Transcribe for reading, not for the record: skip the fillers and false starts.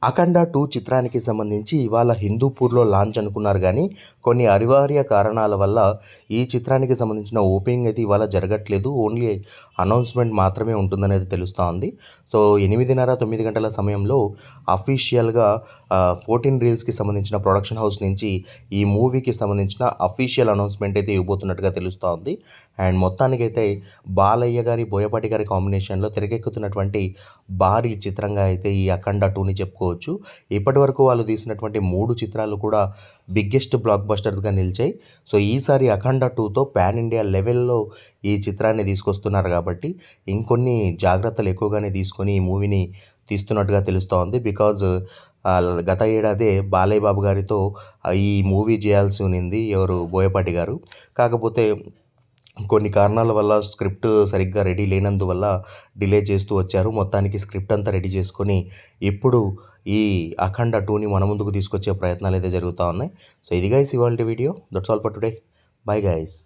అఖండ 2 చిత్రానికి సంబంధించి ఇవాళ హిందూపూర్‌లో లాంచ్ అనుకున్నారు గానీ, కొన్ని అనివార్య కారణాల వల్ల ఈ చిత్రానికి సంబంధించిన ఓపెనింగ్ అయితే ఇవాళ జరగట్లేదు. ఓన్లీ అనౌన్స్‌మెంట్ మాత్రమే ఉంటుందనేది తెలుస్తా ఉంది. సో, 8:30, 9 గంటల సమయంలో అఫీషియల్‌గా 14 రీల్స్‌కి సంబంధించిన ప్రొడక్షన్ హౌస్ నుంచి ఈ మూవీకి సంబంధించిన అఫీషియల్ అనౌన్స్‌మెంట్ అయితే ఇవ్వబోతున్నట్టుగా తెలుస్తా ఉంది. అండ్ మొత్తానికైతే బాలయ్య గారి, బోయపాటి గారి కాంబినేషన్‌లో తెరకెక్కుతున్నటువంటి భారీ చిత్రంగా అయితే ఈ అఖండ 2ని చెప్పుకోవచ్చు. ఇప్పటివరకు వాళ్ళు తీసినటువంటి 3 చిత్రాలు కూడా బిగ్గెస్ట్ బ్లాక్ బస్టర్స్‌గా నిలిచాయి. సో, ఈసారి అఖండ 2తో పాన్ ఇండియా లెవెల్‌లో ఈ చిత్రాన్ని తీసుకొస్తున్నారు కాబట్టి, ఇంకొన్ని జాగ్రత్తలు ఎక్కువగానే తీసుకొని ఈ మూవీని తీస్తున్నట్టుగా తెలుస్తా ఉంది. బికాజ్ గత ఏడాదే బాలయ్య బాబు గారితో ఈ మూవీ చేయాల్సి ఉన్నింది. ఎవరు బోయపాటి గారు. కాకపోతే కొన్ని కారణాల వల్ల స్క్రిప్ట్ సరిగ్గా రెడీ లేనందువల్ల డిలే చేస్తూ వచ్చారు. మొత్తానికి స్క్రిప్ట్ అంతా రెడీ చేసుకొని ఇప్పుడు ఈ అఖండ 2ని మన ముందుకు తీసుకొచ్చే ప్రయత్నాలు అయితే జరుగుతా ఉన్నాయి. సో, ఇది గైస్ ఇవాల్టి video. That's all for today. Bye guys.